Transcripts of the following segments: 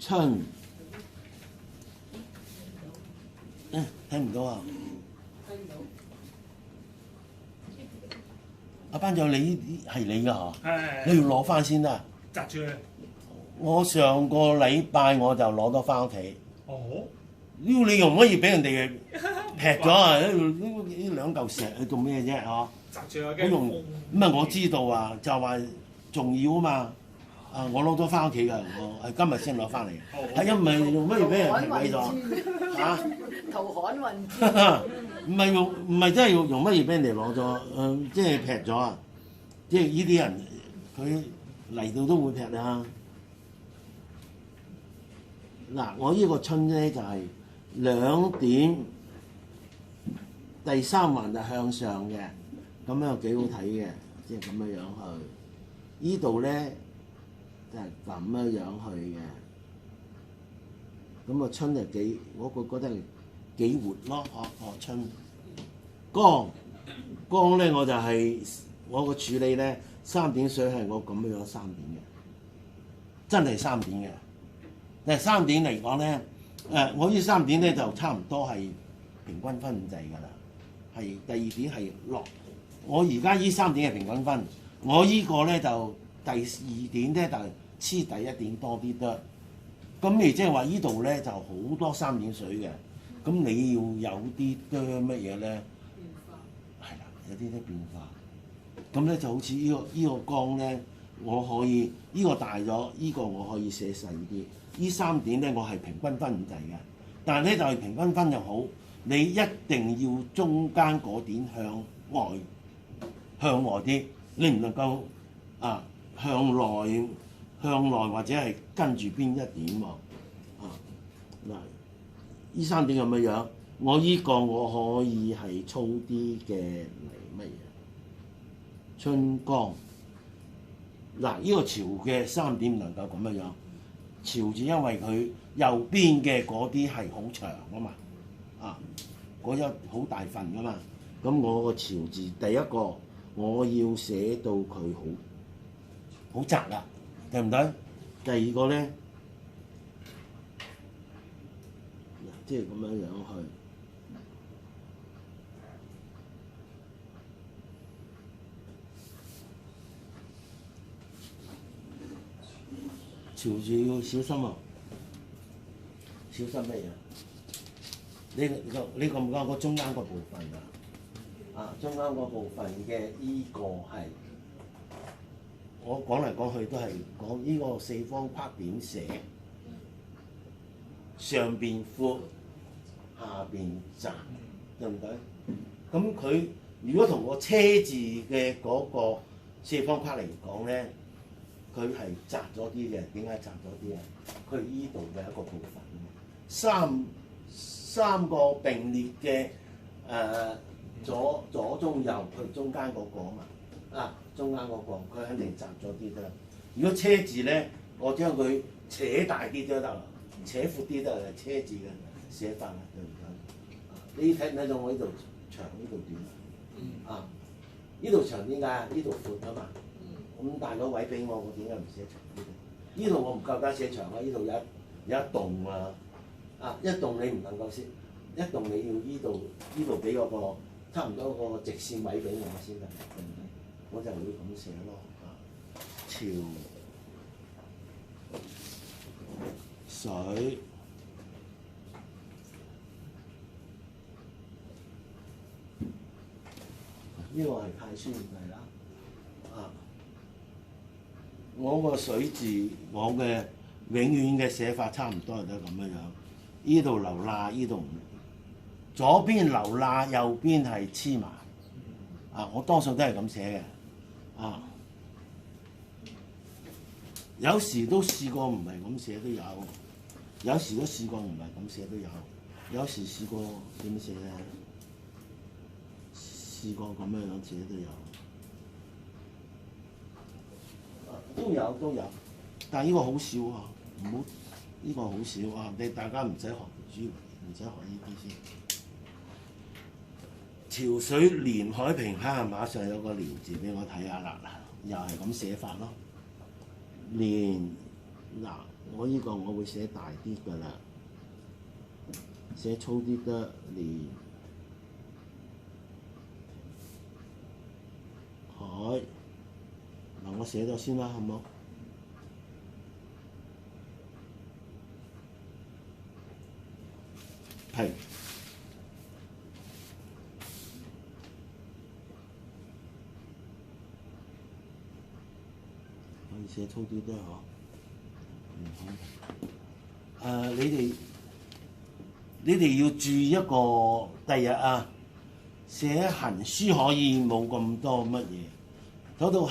春，睇唔到啊！阿班長，你呢啲係你㗎嗬？係你要攞翻先得。擲住佢。我上個禮拜我就攞咗翻屋企。哦。你用乜嘢俾人哋劈咗啊？呢兩嚿石去做咩啫？嗬？擲住佢好用咁啊！我知道啊，就話重要啊嘛。啊！我攞咗翻屋企㗎，我係今日先攞翻嚟。係因為用乜嘢俾人劈毀咗？嚇！逃罕運豬。唔係真係用乜嘢俾人哋攞咗？即係劈咗啊！即係呢啲人佢嚟到都會劈啊！嗱，我呢個春咧就係2點第3環就向上嘅，咁樣幾好睇嘅，即係咁樣樣去。呢度咧就係咁樣樣去嘅，咁個春就幾，我覺得係幾活咯，春。光咧我就係、我個處理咧3點水係我咁樣3點嘅，真係3點嘅。但係3點嚟講咧，我呢3點咧就差唔多係平均分咁滯㗎啦。係第2點係落，我而家呢3點係平均分，我呢個咧就第2點咧就黐第1點多啲得。咁你即係話呢度咧就好多3點水嘅，咁你要有啲多乜嘢咧？係啦，有啲變化。咁咧就好似呢個光咧，我可以呢個大咗，呢個我可以寫細啲。呢3點咧，我係平均分咁滯嘅，但係咧就係平均分就好，你一定要中間嗰點向外啲，你唔能夠向內或者係跟住邊一點喎嗱，呢3點咁嘅樣，我呢個我可以係粗啲嘅嚟乜嘢春光嗱，呢個潮嘅3點唔能夠咁嘅樣。潮字因為佢右邊嘅嗰啲係好長啊嘛，嗰一好大份噶嘛，咁我個潮字第一個我要寫到佢好窄啦，對唔對？第二個咧，即係咁樣樣去。潮字要小心啊！小心乜嘢？你覺唔覺個中間個部分中間個部分嘅依個係我講嚟講去都係講呢個4方拍點寫，上邊闊，下邊窄，對唔對？咁佢如果同個車字嘅嗰個4方拍嚟講咧，佢係窄咗啲嘅，點解窄咗啲啊？佢依度嘅一個部分，三個並列嘅左中右，佢中間嗰個啊嘛，中間嗰個佢肯定窄咗啲得。如果車字咧，我將佢扯大啲都得，扯闊啲都係車字嘅寫法啦，對唔對？你睇唔睇到我呢度長呢度短呢度長點解啊？呢度闊啊嘛。咁大個位俾我點解唔寫長啲？呢度我唔夠膽寫長啊！呢度有一棟一棟你唔能夠寫，一棟你要呢度俾嗰個差唔多個直線位俾我先得，對唔對？我就會咁寫咯。潮水呢個係太酸係啦。我個水字，我嘅永遠嘅寫法差唔多係都係咁樣樣。呢度留罅，呢度唔左邊留罅，右邊係黐埋。我多數都係咁寫嘅。有時都試過唔係咁寫都有，有時都試過唔係咁寫都有，有時試過點寫咧？試過咁樣樣寫都有。都有，但係呢個好少啊！唔好呢個好少啊！你大家唔使學主，唔使學呢啲先。潮水連海平蝦，馬上有個連字俾我睇下啦，又係咁寫法咯。連嗱我呢個我會寫大啲㗎啦，寫粗啲得連海嗱，我寫咗先啦，好冇？平可以寫粗啲得嗬。你哋要注意一個第日啊，寫行書可以冇咁多乜嘢，睇到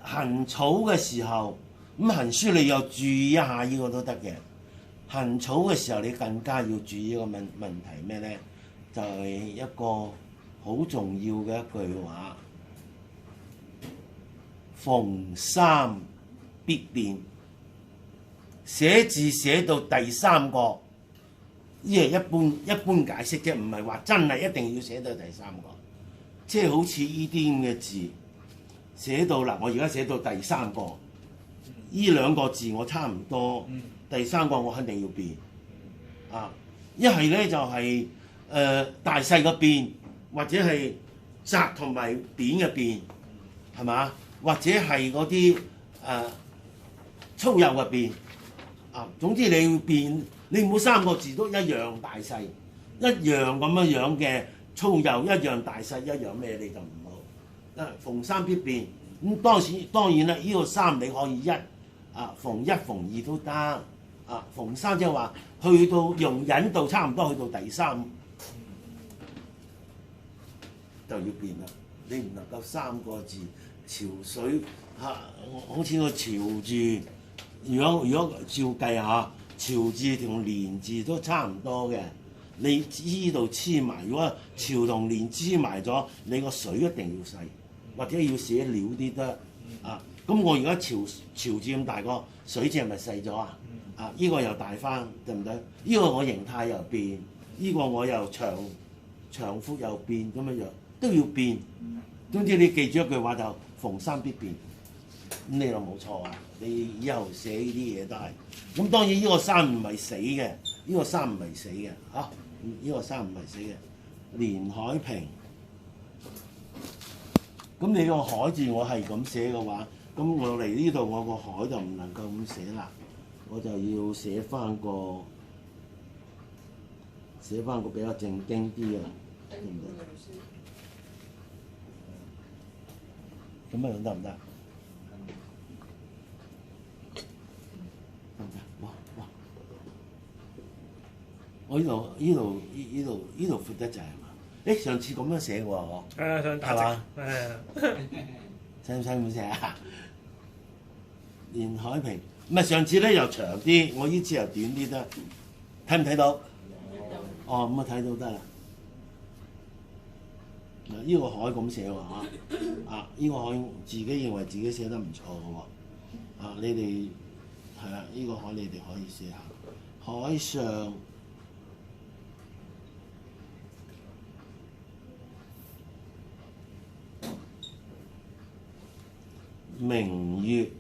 行草嘅時候，咁行書你又注意一下呢個都得嘅。行草嘅時候，你更加要注意一個問題咩咧？就係一個好重要嘅一句話：逢三必變。寫字寫到第三個，呢係一般解釋啫，唔係話真係一定要寫到第三個。即係好似呢啲咁嘅字，寫到嗱，我而家寫到第三個，呢兩個字我差唔多，第三個我肯定要變。啊，一係咧就係、大細嘅變，或者係窄同埋扁嘅變，係嘛？或者係嗰啲粗幼嘅變。啊，總之你要變，你唔好三個字都一樣大細，一樣咁樣嘅粗幼，一樣大細，一樣咩你就唔好。逢三必變，咁當然啦，呢個三你可以逢一逢二都得。逢三即係話去到用引導差唔多去到第三就要變啦。你唔能夠三個字潮水好似個潮字。如果照計下，潮字同連字都差唔多嘅，你依度黐埋，如果潮同連黐埋咗，你個水一定要細，或者要寫料啲得。咁我而家潮字咁大個，水字係咪細咗啊？依個又大翻，對唔對？依個我形態又變，依個我又長闊又變，咁樣都要變。總之你記住一句話就逢三必變。咁你又冇錯啊！你以後寫呢啲嘢都係咁，當然呢個三唔係死嘅，呢個三唔係死嘅嚇，呢個三唔係死嘅。連海平，咁你個海字我係咁寫嘅話，咁我嚟呢度我個海就唔能夠咁寫啦，我就要寫翻個比較正經啲嘅，得唔得？咁樣得唔得？哇！我呢度闊得滯係嘛？誒，上次咁樣寫喎，我想打係嘛？係使唔使咁寫啊？連海平唔係上次咧又長啲，我呢次又短啲得，睇唔睇到？哦，咁啊睇到得啦。嗱，呢個海咁寫喎嚇，呢個海自己認為自己寫得唔錯嘅喎，你哋。係啊，呢個海你哋可以寫下。海上明月，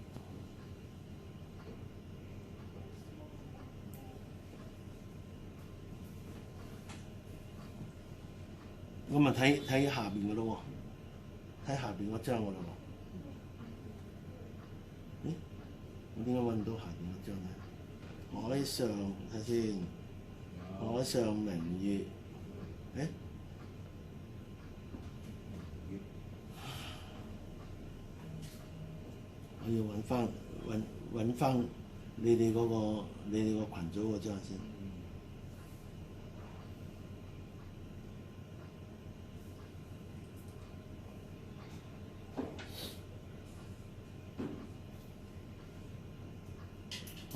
咁啊睇下邊嘅咯喎，睇下邊嗰張嘅咯喎。我點解揾唔到下邊嗰張咧？海上睇先，海上明月，我要揾翻你哋個群組嗰張先。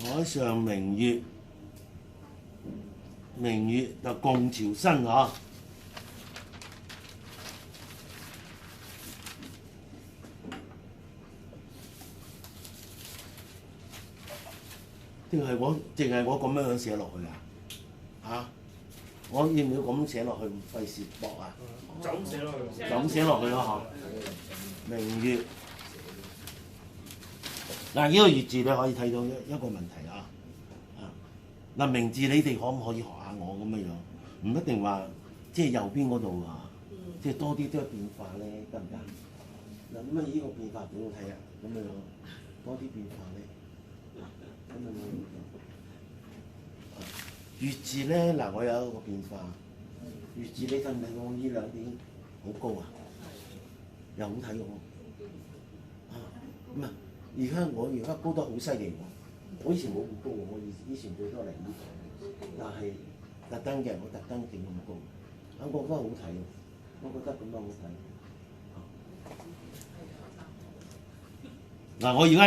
海上明月，明月就共潮生嚇。定係淨係我咁樣寫落去啊？我要唔要咁寫落去？費事駁啊！就咁寫落去。就咁寫落去咯嚇。明月。嗱，呢個月字你可以睇到一個問題啊。嗱，名字你哋可唔可以學下我咁樣樣？唔一定話即係右邊嗰度啊，即係多啲變化咧，得唔得？嗱，咁啊呢個變化俾我睇啊，咁樣樣多啲變化咧，咁樣樣。月字咧，嗱，我有一個變化。月字你睇唔睇到我呢兩點好高啊？又好睇喎。唔係，我而家高得好犀利喎！我以前冇咁高喎，我以前最多嚟呢度，但係特登嘅，我特登整咁高，我覺得好睇喎，我覺得咁樣好睇。嗱，我而家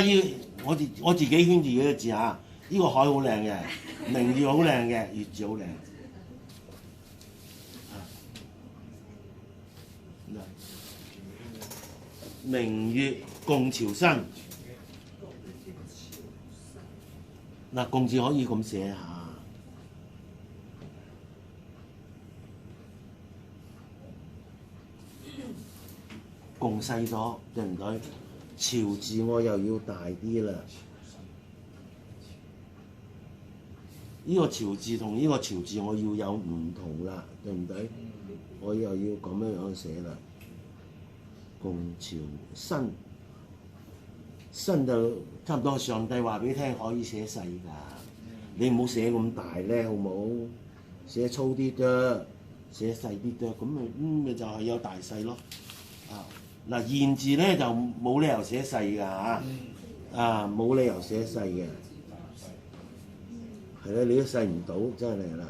我自己圈自己嘅字啊，呢個海好靚嘅，明月好靚嘅，月字好靚。明月共潮生，嗱，共字可以咁寫下，共細咗，對唔對？潮字我又要大啲啦，呢個潮字同呢個潮字我要有唔同啦，對唔對？我又要咁樣寫啦。共潮生，生就差唔多上帝話俾你聽可以寫細㗎，你唔好寫咁大咧，好冇？寫粗啲啫，寫細啲啫，咁咪就係有大細咯。啊，嗱，現字咧就冇理由寫細㗎嚇，冇理由寫細嘅，係啦，你都細唔到，真係啦。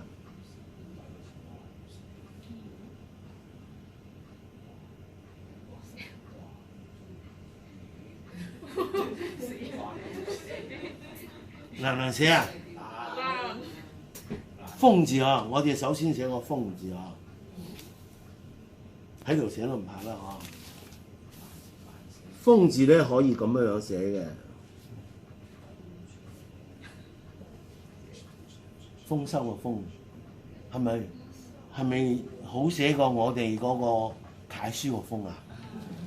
能唔能寫啊？風字啊，我哋首先寫個風字啊，喺度寫都唔怕啦嗬。風字咧可以咁樣寫嘅，豐收個豐，係咪好寫過我哋嗰個楷書個風啊？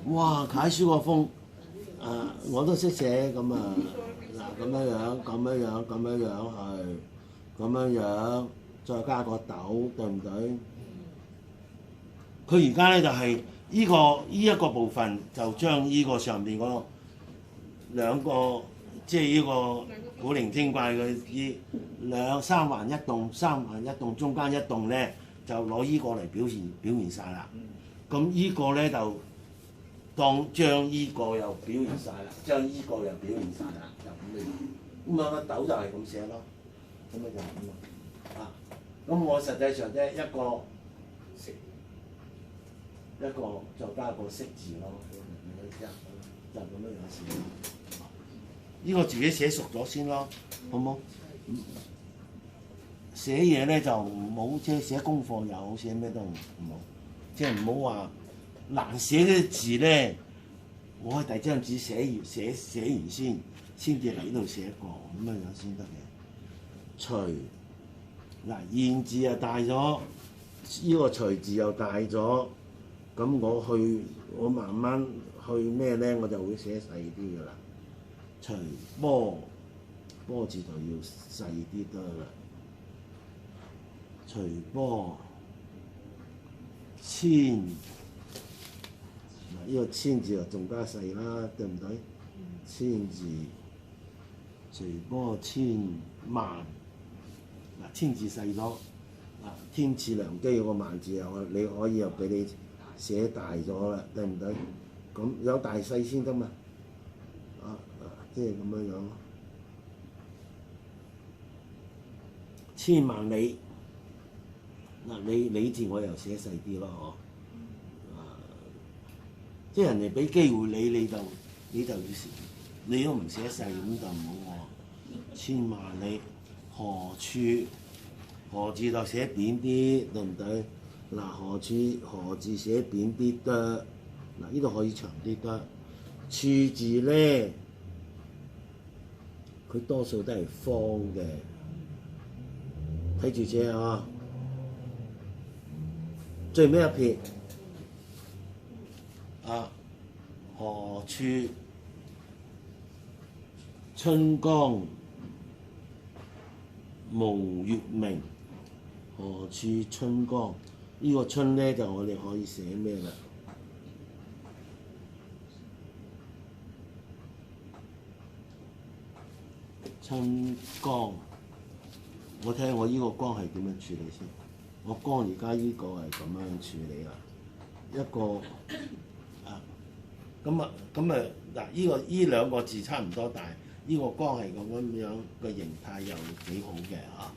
哇！楷書個風，我都識寫咁啊！嗱，咁樣係，咁樣再加個斗，對唔對？佢而家咧就係呢一個部分，就將呢個上邊嗰兩個，即係呢個古靈精怪嘅三環一棟，中間一棟咧，就攞呢個嚟表現晒啦。咁呢個咧就將呢個又表現晒啦，將呢個又表現晒啦，就咁樣。咁啊個斗就係咁寫咯，咁啊就係咁啊。咁我實際上咧一個就加個識字咯，就咁樣寫。呢個自己寫熟咗先咯，好冇？寫嘢咧就唔好，即係寫功課又好，寫咩都唔好，即係唔好話難寫啲字咧。我可以第張紙寫完先至嚟呢度寫過，咁樣樣先得嘅。隨嗱現字又大咗，呢個隨字又大咗，咁我慢慢去咩咧，我就會寫細啲噶啦。隨波字就要細啲得啦。隨波千。呢個千字就仲加細啦，對唔對？千字隨波千萬，嗱千字細咗，天賜良機個萬字你可以又俾你寫大咗啦，對唔對？咁有大細先得嘛，即係咁樣樣咯。千萬里，嗱里字我又寫細啲咯，嗬。即係人哋俾機會你就要寫，你都唔寫細咁就唔好喎。千萬里何處，何字就寫扁啲，對唔對？嗱何字寫扁啲得，嗱呢度可以長啲得。處字咧，佢多數都係方嘅，睇住寫啊。最尾一撇。何處春江無月明，何處春江？呢、個春咧就我哋可以寫咩啦？春江，我睇下我呢個江係點樣處理先。我江而家呢個係咁樣處理啦，一個嗱，呢兩個字差唔多，但係呢個江係咁樣嘅形態又幾好嘅嚇。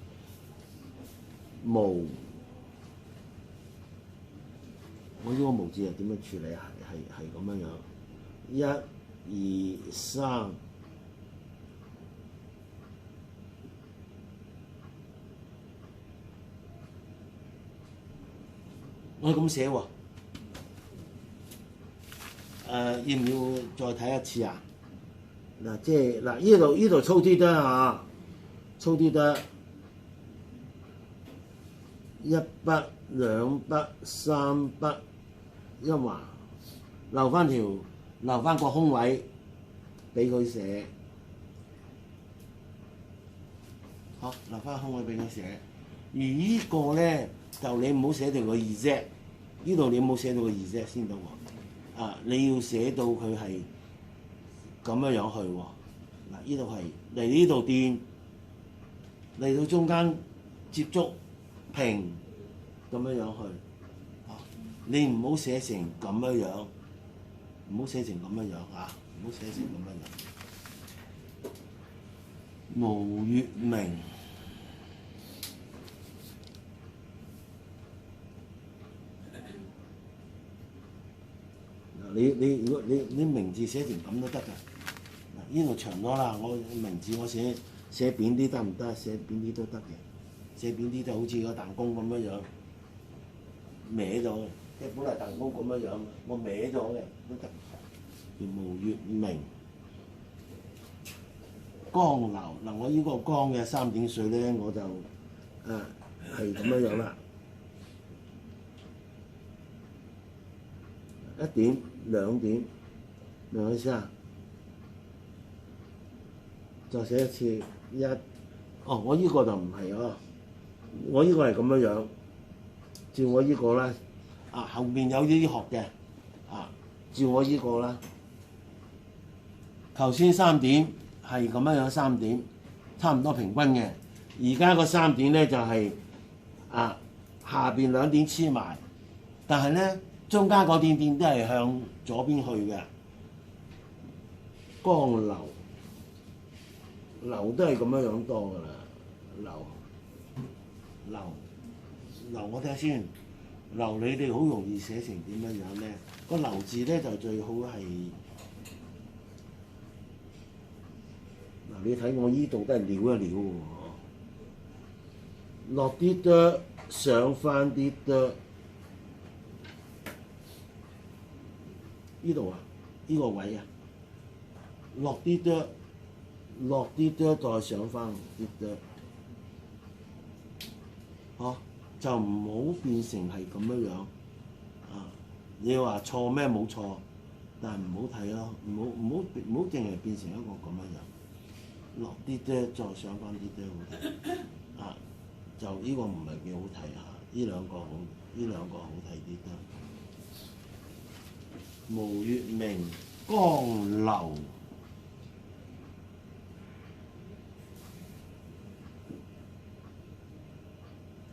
無，我呢個無字係點樣處理啊？係咁樣樣，一、二、三。我咁寫喎，要唔要再睇一次啊？嗱，即係嗱，呢度粗啲得嚇，粗啲得，一筆、兩筆、三筆，一橫，留翻個空位俾佢寫，好，留翻空位俾佢寫。而呢個咧就你唔好寫到個 Z， 呢度你唔好寫到個 Z 先得喎。你要寫到佢係咁樣樣去喎。嗱，呢度係嚟呢度掂，嚟到中間接觸平咁樣樣去。你唔好寫成咁樣樣，唔好寫成咁樣樣嚇，唔好寫成咁樣樣。無月明。如果你名字寫成咁都得㗎，嗱，呢度長咗啦，我名字我寫扁啲得唔得？寫扁啲都得嘅，寫扁啲就好似個彈弓咁樣樣，歪咗嘅，即係本來彈弓咁樣樣，我歪咗嘅都得。無月明，江流嗱，我呢個江嘅三點水咧，我就係咁樣樣啦，一點。兩點，明我意思啊？再寫一次一，我呢個就唔係啊，我呢個係咁樣樣，照我呢個啦，後面有呢啲學嘅，照我呢個啦。頭先三點係咁樣樣三點，差唔多平均嘅。而家個三點咧就係、下邊兩點黐埋，但係咧。中間嗰點點都係向左邊去嘅，江流都係咁樣樣多㗎啦，流我睇下先，流你哋好容易寫成點樣樣咧？個流字咧就最好係嗱，你睇我依度都係撩一撩喎，落啲哆，上翻啲哆。呢度呢個位落啲哆，再上翻啲哆，就唔好變成係咁樣樣。你話錯咩？冇錯，但係唔好睇咯，唔好淨係變成一個咁樣樣。落啲哆，再上翻啲哆好睇。就呢個唔係幾好睇嚇，呢兩個好睇啲哆。無月明，江流，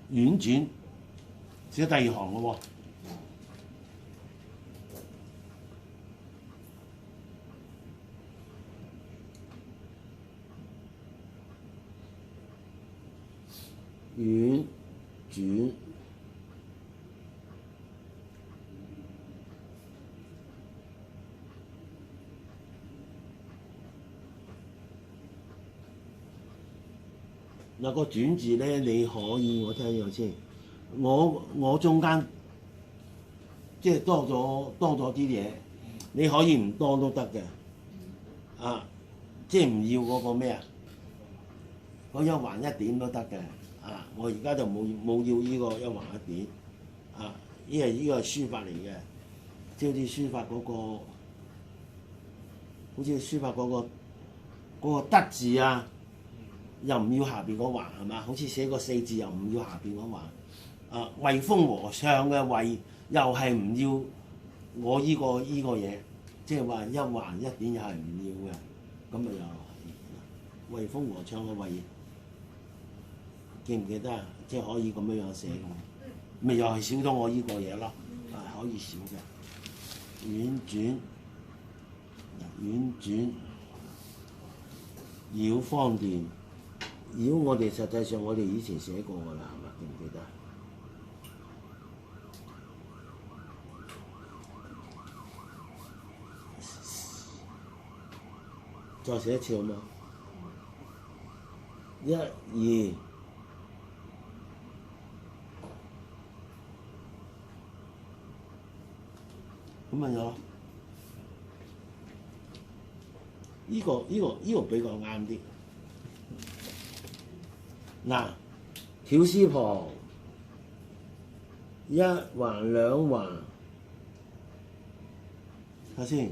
婉轉，寫第二行咯喎。婉轉。嗱，個轉字咧，你可以我聽下先。我中間即係多咗啲嘢，你可以唔多都得嘅。即係唔要嗰個咩啊？嗰一橫一點都得嘅。我而家就冇要呢個一橫一點。呢個係書法嚟嘅，即係好似書法嗰個，嗰個德字啊，又唔要下邊個橫係嘛？好似寫個四字又唔要下邊個橫。啊，惠風和暢嘅惠又係唔要我依個嘢，即係話一橫一點又係唔要嘅，咁咪又係惠風和暢嘅惠，記唔記得啊？即係可以咁樣寫嘅，咪又係少咗我依個嘢咯，係可以少嘅。婉轉，繞方便，繞我哋實際上我哋以前寫過㗎啦，係嘛？記唔記得？再寫一次好冇？一、二，咁咪有。依個比較啱啲。嗱，挑絲旁，一橫兩橫，睇下先，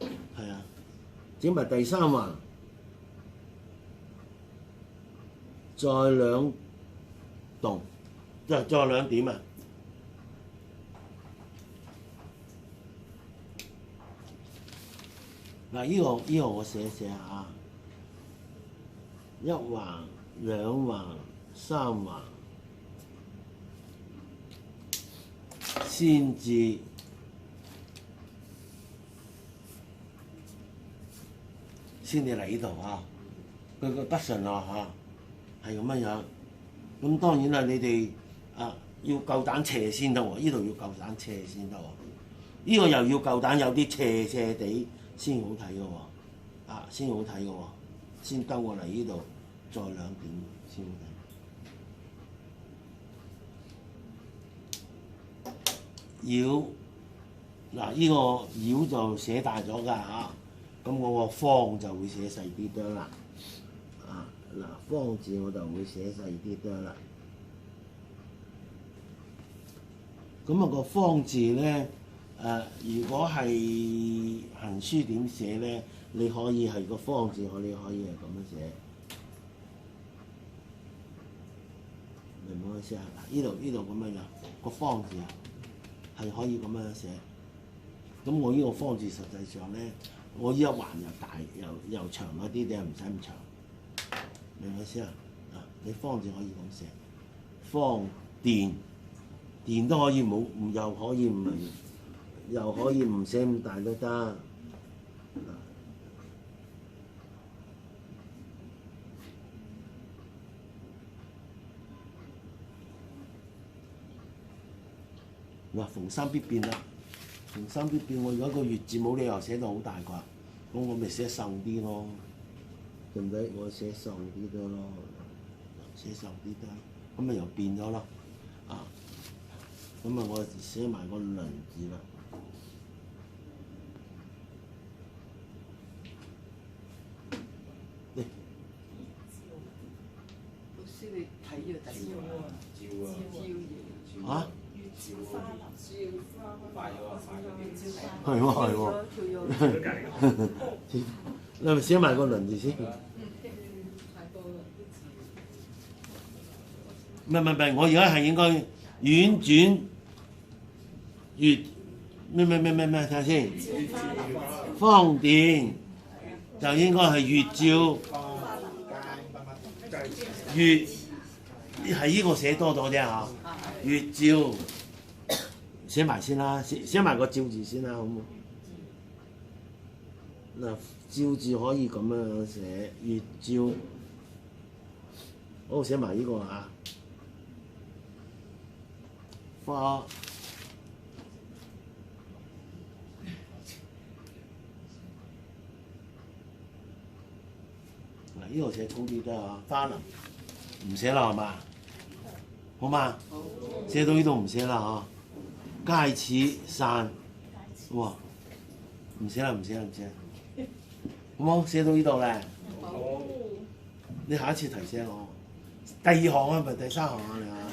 係啊。整埋第三橫，再兩棟，再兩點啊！嗱，依個我寫下，一橫兩橫三橫，先至。先至嚟呢度啊！佢個得順啊嚇，係咁樣樣。咁當然啦，你哋啊要夠膽斜先得喎，呢度要夠膽斜先得喎。呢個又要夠膽有啲斜斜地先好睇嘅喎，啊先好睇嘅喎，先兜過嚟呢度再兩點先好睇。繞嗱呢個繞就寫大咗㗎嚇。咁我個方就會寫細啲多啦，啊嗱方字我就會寫細啲多啦。咁啊個方字咧，如果係行書點寫咧，你可以係個方字，你可以係咁樣寫，明唔明我意思啊？嗱呢度咁樣樣個方字啊，係可以咁樣寫。咁我呢個方字實際上咧。我依一橫又大又長嗰啲，你又唔使咁長，明唔明先啊？啊，你方字可以咁寫，方電都可以冇，又可以唔係，又可以唔寫咁大都得。嗱，逢三必變啦。逢三必變，我如果個月字冇理由寫到好大啩，咁我咪寫瘦啲咯，對唔對？我寫瘦啲得咯，寫瘦啲得，咁咪又變咗咯，啊，咁啊我寫埋個輪字啦。老師你睇要睇照啊？係喎係喎，你咪寫埋個輪字先。唔係，我而家係應該婉轉粵咩？睇下先。方便就應該係粵照粵，係呢個寫多咗啫嚇。粵照。寫埋先啦，寫埋個照字先啦，好唔好？嗱，照字可以咁樣寫，粵照，好寫埋呢個啊，花，嗱呢個寫高啲得啊，花林，唔寫啦係嘛？好嘛？寫到呢度唔寫啦嚇。街市散，哇！唔寫啦，好冇？寫到呢度咧。好。你下一次提醒我。第二行啊，唔係第三行啊，你啊。